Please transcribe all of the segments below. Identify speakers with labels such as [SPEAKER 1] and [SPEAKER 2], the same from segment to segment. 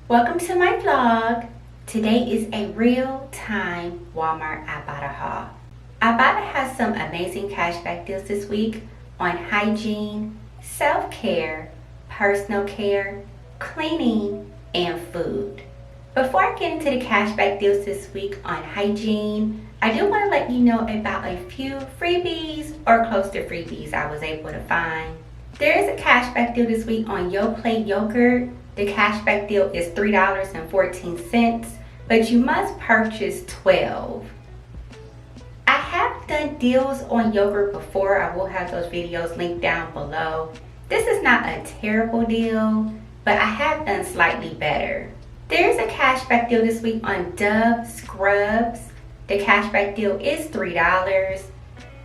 [SPEAKER 1] Welcome to my vlog. Today is a real-time Walmart Ibotta haul. Ibotta has some amazing cashback deals this week on hygiene, self-care, personal care, cleaning, and food. Before I get into the cashback deals this week on hygiene, I do want to let you know about a few freebies or close to freebies I was able to find. There is a cashback deal this week on Yoplait yogurt. The cashback deal is $3.14, but you must purchase 12. I have done deals on yogurt before. I will have those videos linked down below. This is not a terrible deal, but I have done slightly better. There's a cashback deal this week on Dove scrubs. The cashback deal is $3.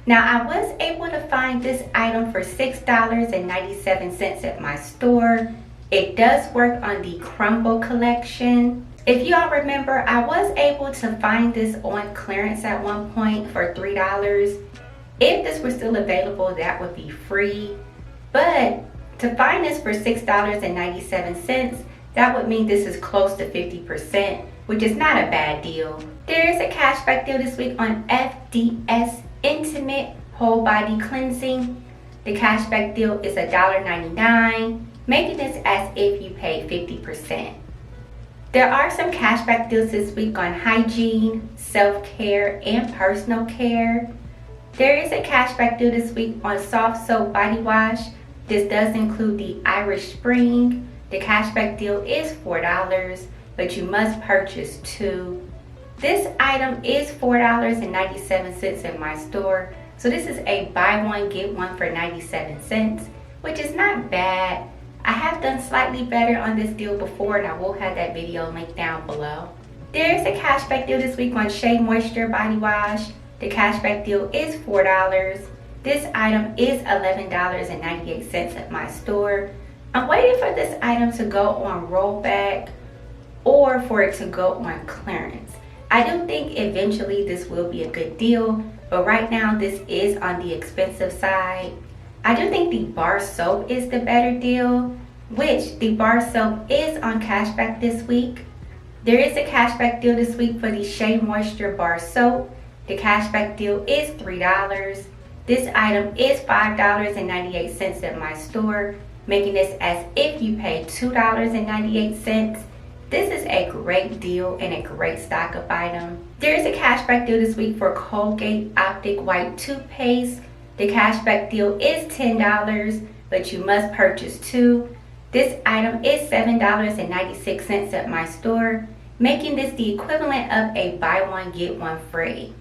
[SPEAKER 1] Now, I was able to find this item for $6.97 at my store. It does work on the Crumble collection. If y'all remember, I was able to find this on clearance at one point for $3. If this were still available, that would be free. But to find this for $6.97, that would mean this is close to 50%, which is not a bad deal. There is a cashback deal this week on FDS Intimate Whole Body Cleansing. The cashback deal is $1.99, making this as if you pay 50%. There are some cashback deals this week on hygiene, self-care, and personal care. There is a cashback deal this week on Softsoap body wash. This does include the Irish Spring. The cashback deal is $4, but you must purchase 2. This item is $4.97 in my store. So this is a buy one, get one for 97 cents, which is not bad. I have done slightly better on this deal before, and I will have that video linked down below. There's a cashback deal this week on Shea Moisture body wash. The cashback deal is $4. This item is $11.98 at my store. I'm waiting for this item to go on rollback or for it to go on clearance. I do think eventually this will be a good deal, but right now this is on the expensive side. I do think the bar soap is the better deal, which the bar soap is on cashback this week. There is a cashback deal this week for the Shea Moisture bar soap. The cashback deal is $3. This item is $5.98 at my store, making this as if you pay $2.98. This is a great deal and a great stock up item. There is a cashback deal this week for Colgate Optic White toothpaste. The cashback deal is $10, but you must purchase 2. This item is $7.96 at my store, making this the equivalent of a buy one, get one free.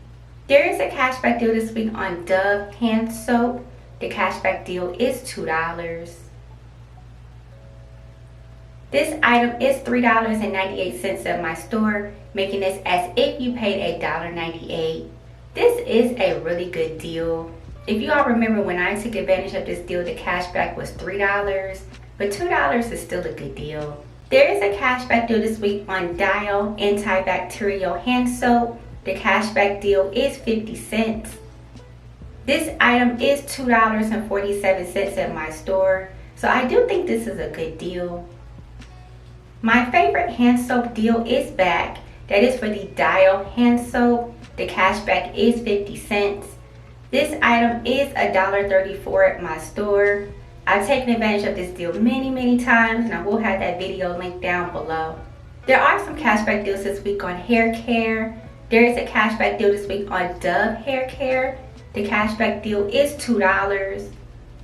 [SPEAKER 1] There is a cashback deal this week on Dove hand soap. The cashback deal is $2. This item is $3.98 at my store, making this as if you paid $1.98. This is a really good deal. If you all remember when I took advantage of this deal, the cashback was $3, but $2 is still a good deal. There is a cashback deal this week on Dial antibacterial hand soap. The cashback deal is 50 cents. This item is $2.47 at my store, so I do think this is a good deal. My favorite hand soap deal is back. That is for the Dial hand soap. The cashback is 50 cents. This item is $1.34 at my store. I've taken advantage of this deal many times, and I will have that video linked down below. There are some cashback deals this week on hair care. There is a cashback deal this week on Dove hair care. The cashback deal is $2.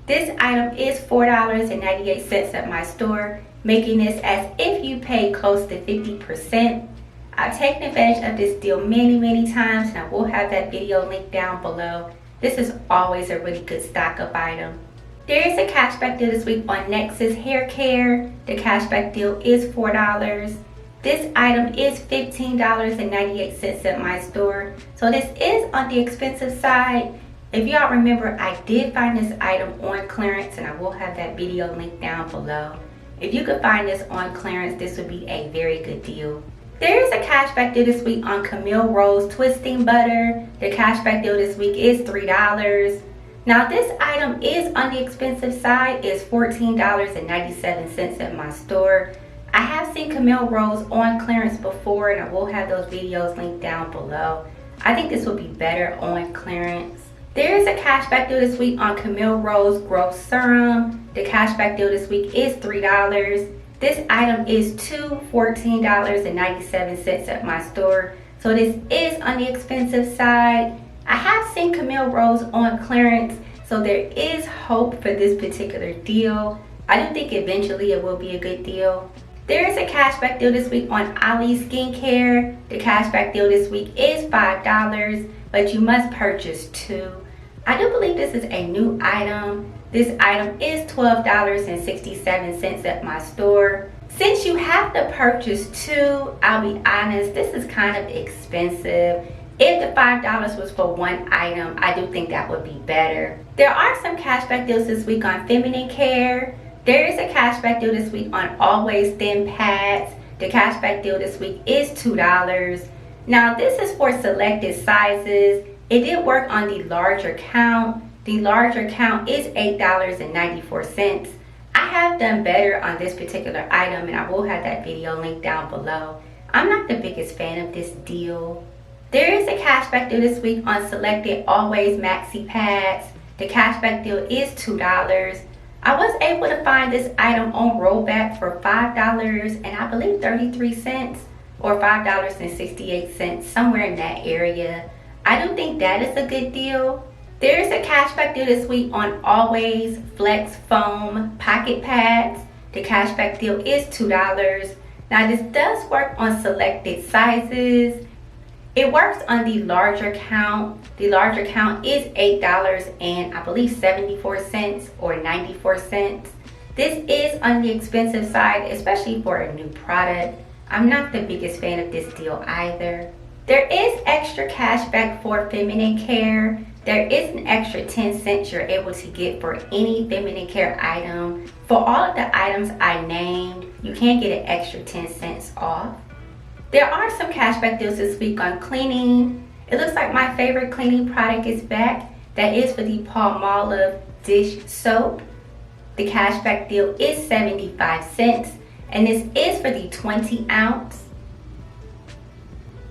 [SPEAKER 1] This item is $4.98 at my store, making this as if you pay close to 50%. I've taken advantage of this deal many times, and I will have that video linked down below. This is always a really good stock up item. There is a cashback deal this week on Nexus hair care. The cashback deal is $4. This item is $15.98 at my store, so this is on the expensive side. If y'all remember, I did find this item on clearance, and I will have that video linked down below. If you could find this on clearance, this would be a very good deal. There is a cashback deal this week on Camille Rose Twisting Butter. The cashback deal this week is $3. Now this item is on the expensive side. It's $14.97 at my store. I have seen Camille Rose on clearance before, and I will have those videos linked down below. I think this will be better on clearance. There is a cashback deal this week on Camille Rose Growth Serum. The cashback deal this week is $3. This item is $14.97 at my store. So this is on the expensive side. I have seen Camille Rose on clearance, so there is hope for this particular deal. I do think eventually it will be a good deal. There is a cashback deal this week on Ali Skincare. The cashback deal this week is $5, but you must purchase 2. I do believe this is a new item. This item is $12.67 at my store. Since you have to purchase 2, I'll be honest, this is kind of expensive. If the $5 was for one item, I do think that would be better. There are some cashback deals this week on feminine care. There is a cashback deal this week on Always Thin Pads. The cashback deal this week is $2. Now this is for selected sizes. It did work on the larger count. The larger count is $8.94. I have done better on this particular item, and I will have that video linked down below. I'm not the biggest fan of this deal. There is a cashback deal this week on selected Always Maxi Pads. The cashback deal is $2. I was able to find this item on rollback for $5 and I believe 33 cents or $5.68, somewhere in that area. I do think that is a good deal. There is a cashback deal this week on Always Flex Foam Pocket Pads. The cashback deal is $2. Now this does work on selected sizes. It works on the larger count. The larger count is $8 and I believe 74 cents or 94 cents. This is on the expensive side, especially for a new product. I'm not the biggest fan of this deal either. There is extra cash back for feminine care. There is an extra 10 cents you're able to get for any feminine care item. For all of the items I named, you can get an extra 10 cents off. There are some cashback deals this week on cleaning. It looks like my favorite cleaning product is back. That is for the Palmolive dish soap. The cashback deal is 75 cents and this is for the 20 ounce.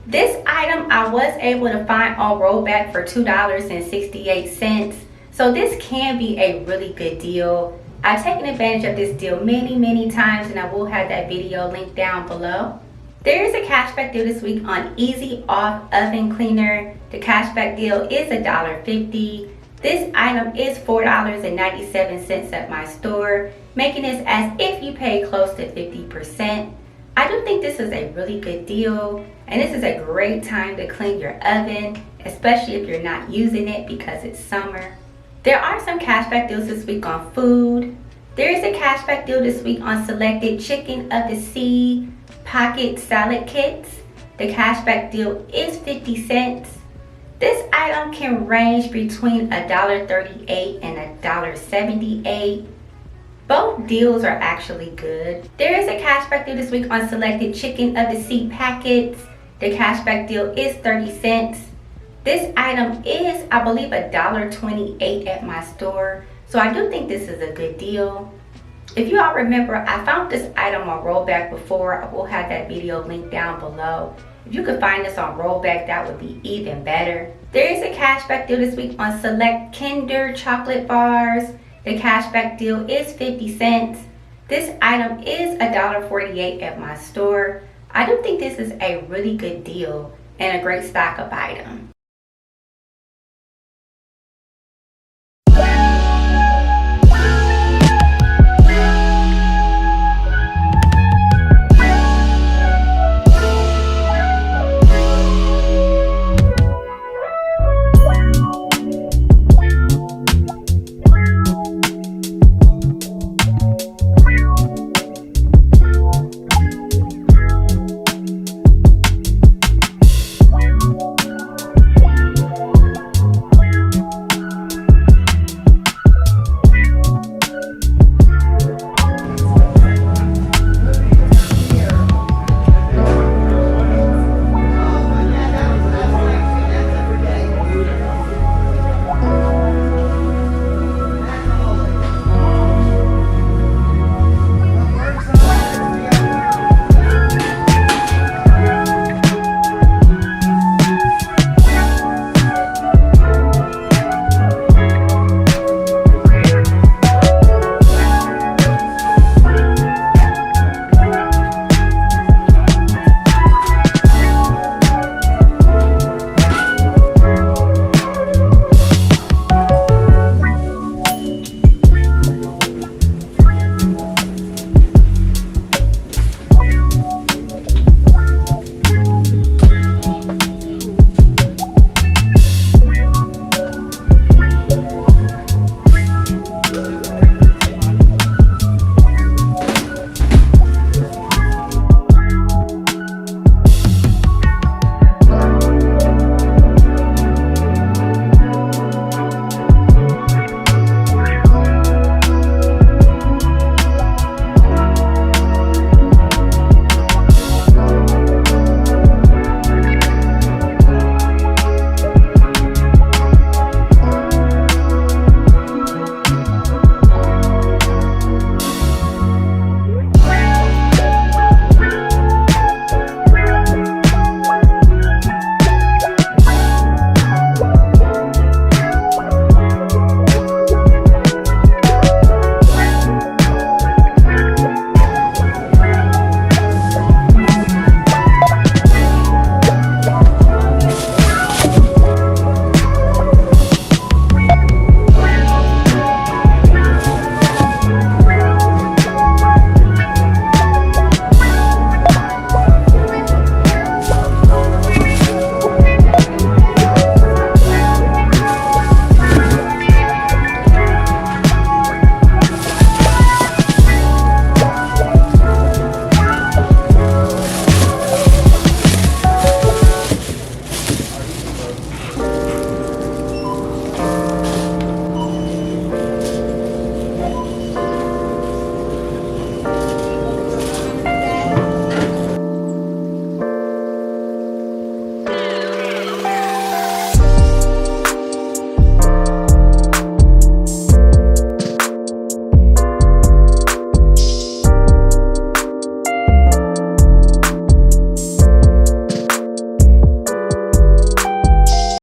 [SPEAKER 1] This item I was able to find on rollback for $2.68. So this can be a really good deal. I've taken advantage of this deal many times and I will have that video linked down below. There is a cashback deal this week on Easy Off Oven Cleaner. The cashback deal is $1.50. This item is $4.97 at my store, making this as if you pay close to 50%. I do think this is a really good deal, and this is a great time to clean your oven, especially if you're not using it because it's summer. There are some cashback deals this week on food. There is a cashback deal this week on selected Chicken of the Sea Pocket Salad Kits. The cashback deal is 50 cents. This item can range between $1.38 and $1.78. Both deals are actually good. There is a cashback deal this week on selected Chicken of the Sea packets. The cashback deal is 30 cents. This item is, I believe, $1.28 at my store. So I do think this is a good deal. If you all remember, I found this item on rollback before. I will have that video linked down below. If you could find this on rollback, that would be even better. There is a cashback deal this week on select Kinder chocolate bars. The cashback deal is 50 cents. This item is $1.48 at my store. I do think this is a really good deal and a great stock up item.